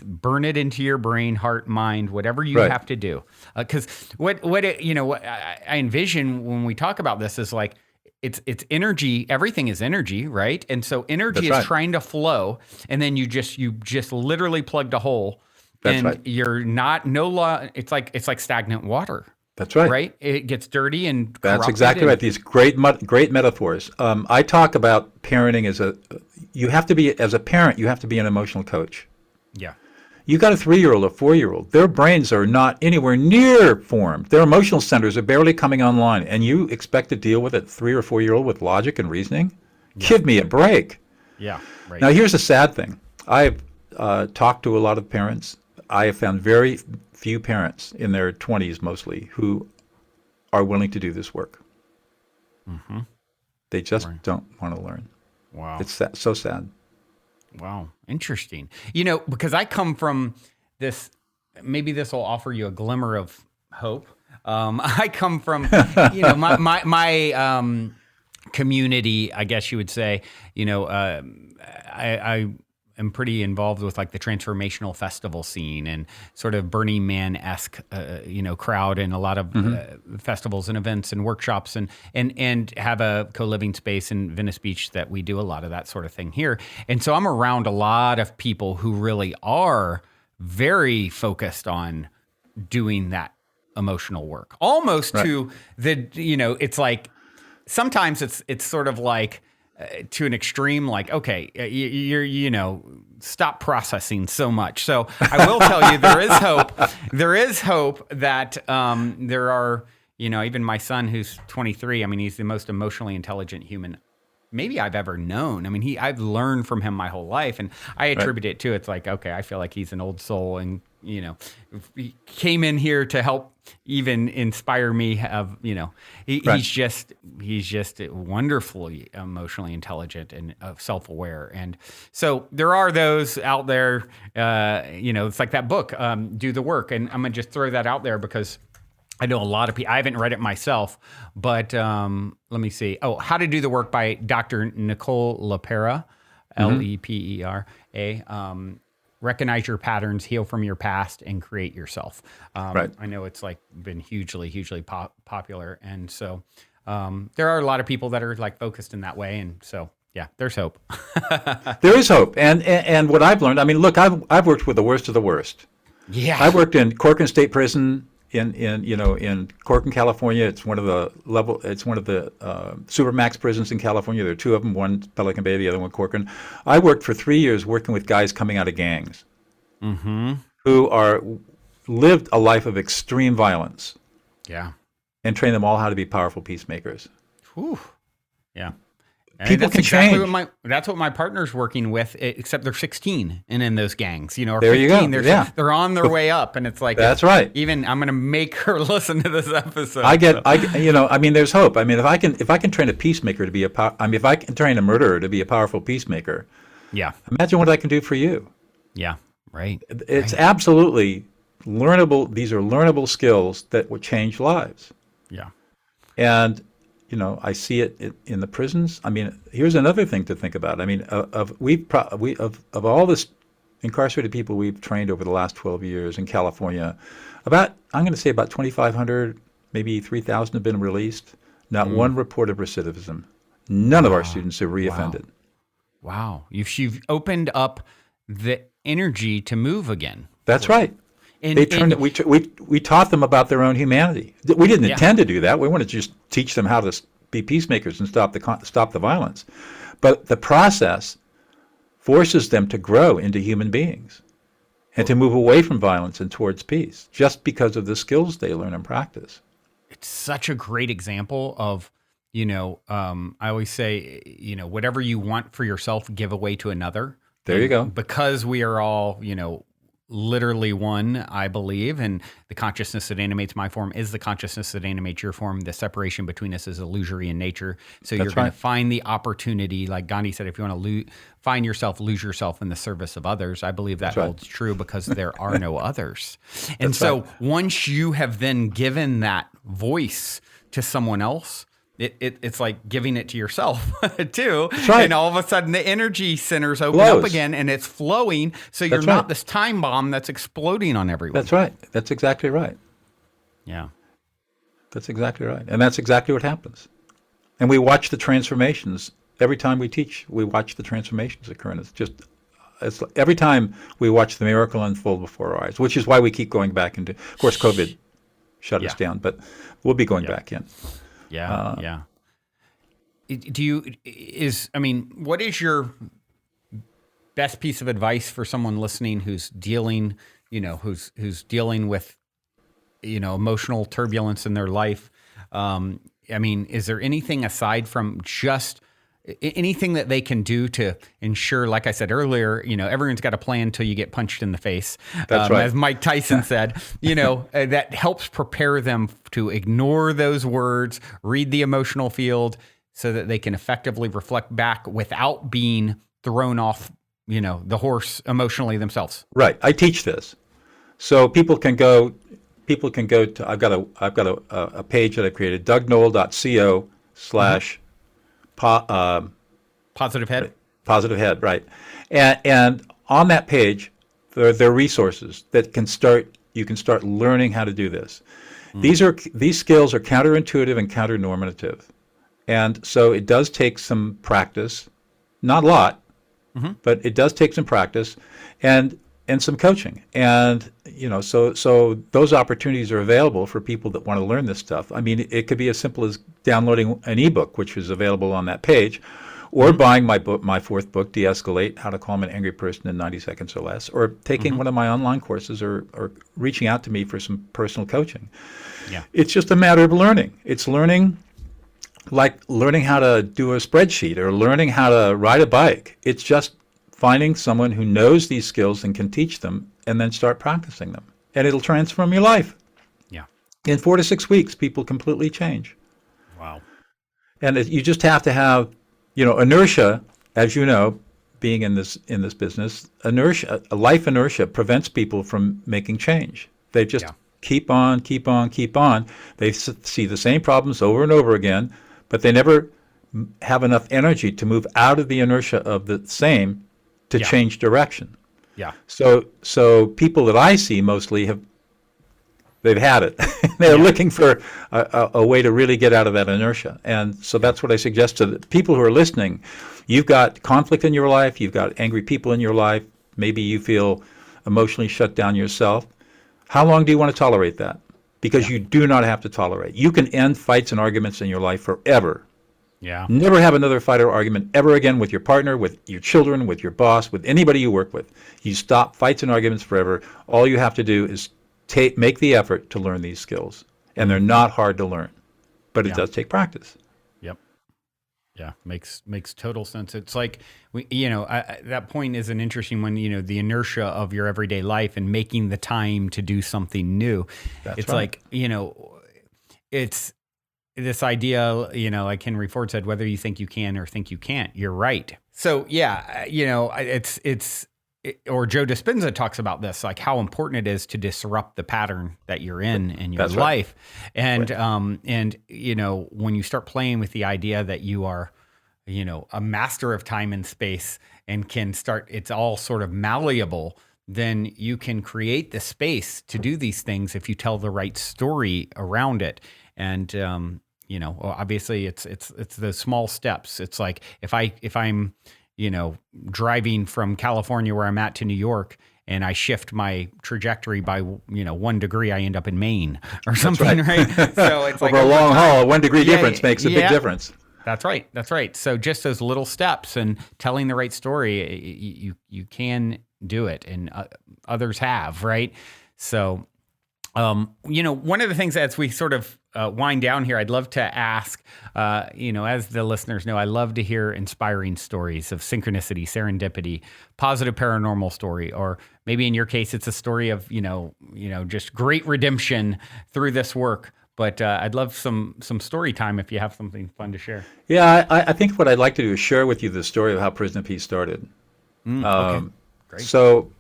burn it into your brain, heart, mind, whatever you Right. have to do. Because what I envision when we talk about this is like, it's energy. Everything is energy, right? And so energy That's is right. trying to flow, and then you just literally plugged a hole, That's and right. you're not no law. It's like stagnant water. That's right. Right? It gets dirty and That's corrupted exactly right. These great metaphors. I talk about parenting as as a parent, you have to be an emotional coach. Yeah. You got a 3-year-old, a 4-year-old. Their brains are not anywhere near formed. Their emotional centers are barely coming online, and you expect to deal with a 3 or 4-year-old with logic and reasoning? Give me a break. Yeah. Right. Now, here's the sad thing. I've talked to a lot of parents. I have found very few parents in their 20s mostly who are willing to do this work. Mm-hmm. They just don't want to learn. Wow. It's so sad. Wow. Interesting. Because I come from this, maybe this will offer you a glimmer of hope. I come from, my community, I guess you would say, I am pretty involved with like the transformational festival scene and sort of Burning Man-esque, crowd and a lot of festivals and events and workshops and have a co-living space in Venice Beach that we do a lot of that sort of thing here. And so I'm around a lot of people who really are very focused on doing that emotional work, almost to the, it's like, sometimes it's sort of like, to an extreme, like, okay, you're stop processing so much. So I will tell you, there is hope. There is hope that there are, even my son who's 23. I mean, he's the most emotionally intelligent human maybe I've ever known. I mean, I've learned from him my whole life, and I attribute it to it's like, okay, I feel like he's an old soul, and he came in here to help even inspire me. He's just wonderfully emotionally intelligent and self-aware, and so there are those out there. It's like that book, Do the Work, and I'm gonna just throw that out there because I know a lot of people. I haven't read it myself, but let me see. Oh, How to Do the Work by Dr. Nicole Lepera, Lepera. Recognize your patterns, heal from your past, and create yourself. I know it's like been hugely, hugely popular, and so there are a lot of people that are like focused in that way, and so yeah, there's hope. There is hope, and what I've learned. I mean, look, I've worked with the worst of the worst. Yeah, I worked in Corcoran State Prison. In Corcoran, California. It's one of the supermax prisons in California. There are two of them, one Pelican Bay, the other one Corcoran. I worked for 3 years working with guys coming out of gangs who lived a life of extreme violence. Yeah. And trained them all how to be powerful peacemakers. Whew. Yeah. People can change. That's what my partner's working with, except they're 16 and in those gangs, or there 15. You go. They're on their way up, and it's like that's right. Even I'm going to make her listen to this episode. I mean, there's hope. I mean, if I can train a peacemaker to be if I can train a murderer to be a powerful peacemaker, yeah. Imagine what I can do for you. Yeah. Right. It's absolutely learnable. These are learnable skills that will change lives. Yeah. And I see it in the prisons. I mean, here's another thing to think about. I mean, of all this incarcerated people we've trained over the last 12 years in California, I'm going to say about 2,500, maybe 3,000 have been released. Not one report of recidivism. None of our students have reoffended. Wow. You've opened up the energy to move again. That's right. We taught them about their own humanity. We didn't intend to do that. We wanted to just teach them how to be peacemakers and stop the violence. But the process forces them to grow into human beings and to move away from violence and towards peace, just because of the skills they learn and practice. It's such a great example of, I always say, whatever you want for yourself, give away to another. There you go. Because we are all, literally one, I believe, and the consciousness that animates my form is the consciousness that animates your form. The separation between us is illusory in nature. So you're going to find the opportunity, like Gandhi said, if you want to find yourself, lose yourself in the service of others. I believe that holds true because there are no others. And once you have then given that voice to someone else, it's like giving it to yourself too. And all of a sudden the energy centers open up again and it's flowing. So you're not this time bomb that's exploding on everyone. That's right. That's exactly right. Yeah. That's exactly right. And that's exactly what happens. And we watch the transformations. Every time we teach, we watch the transformations occur. And it's every time we watch the miracle unfold before our eyes, which is why we keep going back into, of course, COVID shut us down, but we'll be going back in. Yeah. What is your best piece of advice for someone listening who's dealing, who's dealing with, emotional turbulence in their life? Is there anything aside from just anything that they can do to ensure, like I said earlier, everyone's got a plan until you get punched in the face. That's right. As Mike Tyson said, that helps prepare them to ignore those words, read the emotional field so that they can effectively reflect back without being thrown off, the horse emotionally themselves. Right. I teach this. So people can go to, I've got a page that I created, dougnoll.co/ Positive head. Positive head, right. And on that page, there are resources that you can start learning how to do this. These skills are counterintuitive and counternormative. And so it does take some practice, not a lot, but it does take some practice and some coaching. And, so those opportunities are available for people that want to learn this stuff. It could be as simple as downloading an ebook, which is available on that page, or buying my fourth book, De-Escalate, How to Calm an Angry Person in 90 Seconds or Less, or taking one of my online courses or reaching out to me for some personal coaching. Yeah. It's just a matter of learning. It's learning how to do a spreadsheet or learning how to ride a bike. It's just finding someone who knows these skills and can teach them and then start practicing them. And it'll transform your life. Yeah. In 4 to 6 weeks, people completely change. Wow. And you just have to have, inertia, as you know, being in this business, life inertia prevents people from making change. They just keep on. They see the same problems over and over again, but they never have enough energy to move out of the inertia of the same to change direction. Yeah. So people that I see mostly they've had it. They're looking for a way to really get out of that inertia. And so that's what I suggest to the people who are listening. You've got conflict in your life. You've got angry people in your life. Maybe you feel emotionally shut down yourself. How long do you want to tolerate that? Because you do not have to tolerate. You can end fights and arguments in your life forever. Yeah. Never have another fight or argument ever again with your partner, with your children, with your boss, with anybody you work with. You stop fights and arguments forever. All you have to do is make the effort to learn these skills. And they're not hard to learn, but it does take practice. Yep. Yeah, makes total sense. It's like, that point is an interesting one, the inertia of your everyday life and making the time to do something new. That's right. It's this idea, like Henry Ford said, whether you think you can or think you can't, you're right. So or Joe Dispenza talks about this, like how important it is to disrupt the pattern that you're in your life. Right. And when you start playing with the idea that you are, a master of time and space and it's all sort of malleable, then you can create the space to do these things if you tell the right story around it. And, obviously it's those small steps. It's like if I'm, driving from California where I'm at to New York and I shift my trajectory by, 1 degree, I end up in Maine or something, right? So it's over a long haul, a 1 degree difference makes a big difference. That's right. So just those little steps and telling the right story, you can do it, and others have, right? So, one of the things as we sort of wind down here, I'd love to ask, as the listeners know, I love to hear inspiring stories of synchronicity, serendipity, positive paranormal story, or maybe in your case, it's a story of, just great redemption through this work. But I'd love some story time if you have something fun to share. Yeah, I think what I'd like to do is share with you the story of how Prison of Peace started. Okay, great. So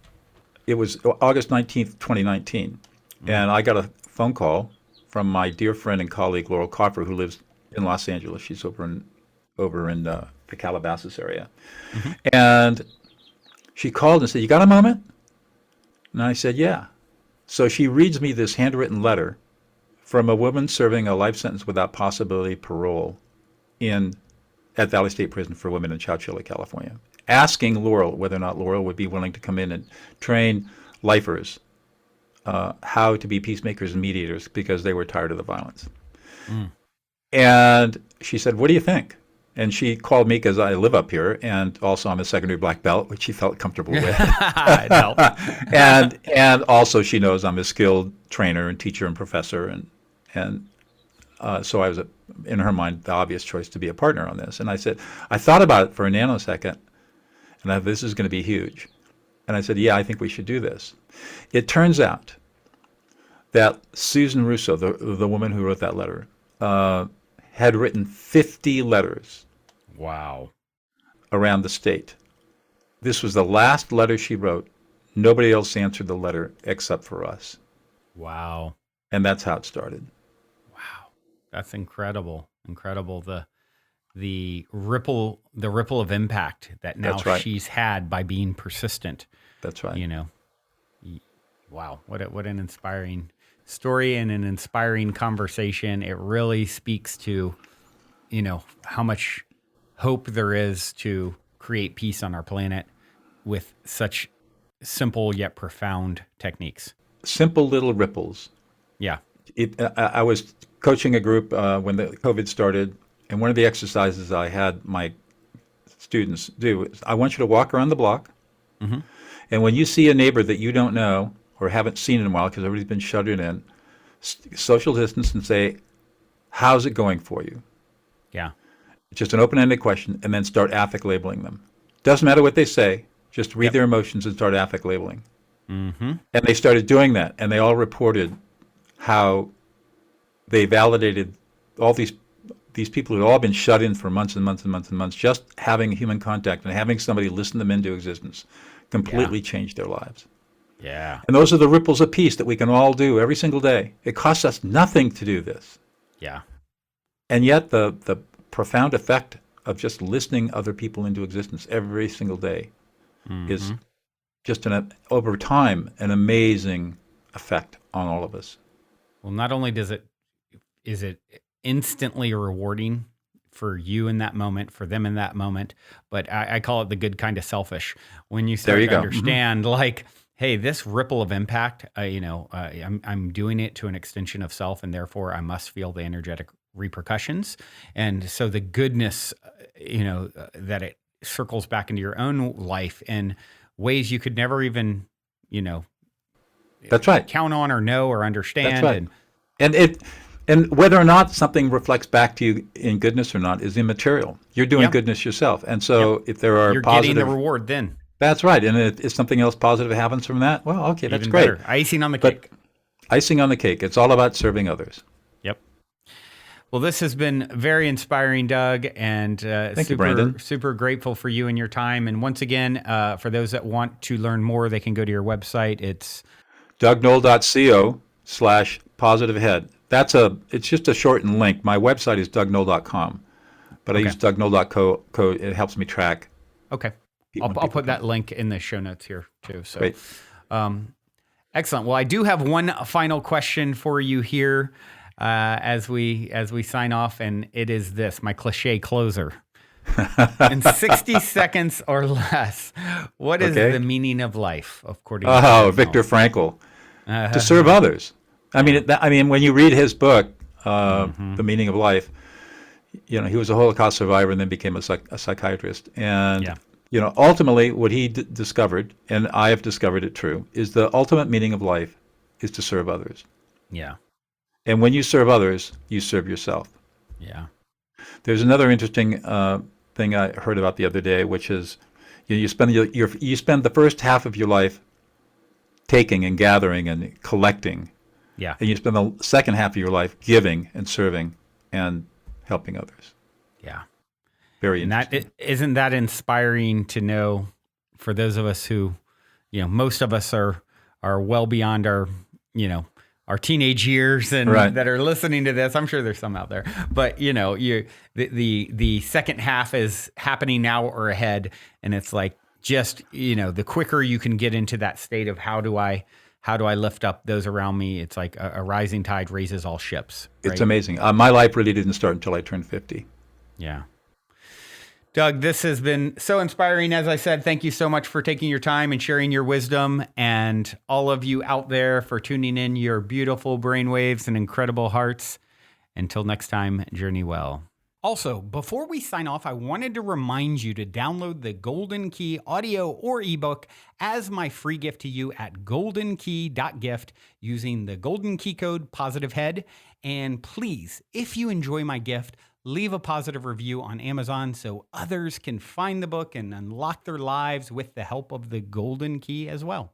it was August 19th, 2019, and I got a phone call from my dear friend and colleague Laurel Coffer, who lives in Los Angeles. She's over in the Calabasas area. And she called and said, "You got a moment?" And I said, "Yeah." So she reads me this handwritten letter from a woman serving a life sentence without possibility of parole at Valley State Prison for Women in Chowchilla, California, asking Laurel whether or not Laurel would be willing to come in and train lifers how to be peacemakers and mediators because they were tired of the violence. And she said, "What do you think?" And she called me because I live up here, and also I'm a secondary black belt, which she felt comfortable with. It helped. and also she knows I'm a skilled trainer and teacher and professor, and so I was, in her mind, the obvious choice to be a partner on this. And I said, I thought about it for a nanosecond, and I thought, this is going to be huge. And I said, yeah, I think we should do this. It turns out that Susan Russo, the woman who wrote that letter, had written 50 letters. Wow. Around the state. This was the last letter she wrote. Nobody else answered the letter except for us. Wow. And that's how it started. Wow. That's incredible. Incredible. The ripple of impact that now she's had by being persistent. That's right. Wow. What an inspiring story and an inspiring conversation. It really speaks to, how much hope there is to create peace on our planet with such simple yet profound techniques. Simple little ripples. Yeah. I was coaching a group when the COVID started, and one of the exercises I had my students do is, I want you to walk around the block, and when you see a neighbor that you don't know or haven't seen in a while because everybody's been shuttered in, social distance and say, "How's it going for you?" Yeah. Just an open-ended question, and then start affect labeling them. Doesn't matter what they say, just read their emotions and start affect labeling. And they started doing that, and they all reported how they validated all these people who had all been shut in for months and months and months and months. Just having human contact and having somebody listen them into existence completely changed their lives. Yeah. And those are the ripples of peace that we can all do every single day. It costs us nothing to do this. Yeah. And yet the profound effect of just listening other people into existence every single day is just over time an amazing effect on all of us. Well, not only is it instantly rewarding for you in that moment, for them in that moment, but I call it the good kind of selfish. When you start to understand, like, hey, this ripple of impact, I'm doing it to an extension of self, and therefore I must feel the energetic repercussions. And so the goodness, that it circles back into your own life in ways you could never even, that's right, count on or know or understand. That's right. And whether or not something reflects back to you in goodness or not is immaterial. You're doing goodness yourself. And so if there are you're positive... getting the reward then. That's right. And if something else positive happens from that, well, okay, that's Even great. better. Icing on the cake. Icing on the cake. It's all about serving others. Yep. Well, this has been very inspiring, Doug, and Thank you, Brandon. Super grateful for you and your time. And once again, for those that want to learn more, they can go to your website. It's dougnoll.co/positivehead. It's just a shortened link. My website is dougnoll.com, but I use dougnoll.co. It helps me track. Okay. I'll put that link in the show notes here too. So, great. Excellent. Well, I do have one final question for you here as we sign off, and it is this, my cliche closer. In 60 seconds or less, what is the meaning of life, according to Viktor Frankl? To serve others. I mean, when you read his book, The Meaning of Life, he was a Holocaust survivor and then became a psychiatrist. And ultimately, what he discovered, and I have discovered it true, is the ultimate meaning of life is to serve others. Yeah. And when you serve others, you serve yourself. Yeah. There's another interesting thing I heard about the other day, which is you spend you spend the first half of your life taking and gathering and collecting, Yeah. and you spend the second half of your life giving and serving and helping others. Yeah. Very And interesting. isn't that inspiring to know for those of us who, most of us are well beyond our, our teenage years and Right. that are listening to this. I'm sure there's some out there, but the second half is happening now or ahead. And it's like, just, the quicker you can get into that state of how do I lift up those around me? It's like a rising tide raises all ships. Right? It's amazing. My life really didn't start until I turned 50. Yeah. Doug, this has been so inspiring. As I said, thank you so much for taking your time and sharing your wisdom, and all of you out there for tuning in your beautiful brainwaves and incredible hearts. Until next time, journey well. Also, before we sign off, I wanted to remind you to download the Golden Key audio or ebook as my free gift to you at goldenkey.gift using the Golden Key code POSITIVEHEAD. And please, if you enjoy my gift, leave a positive review on Amazon so others can find the book and unlock their lives with the help of the Golden Key as well.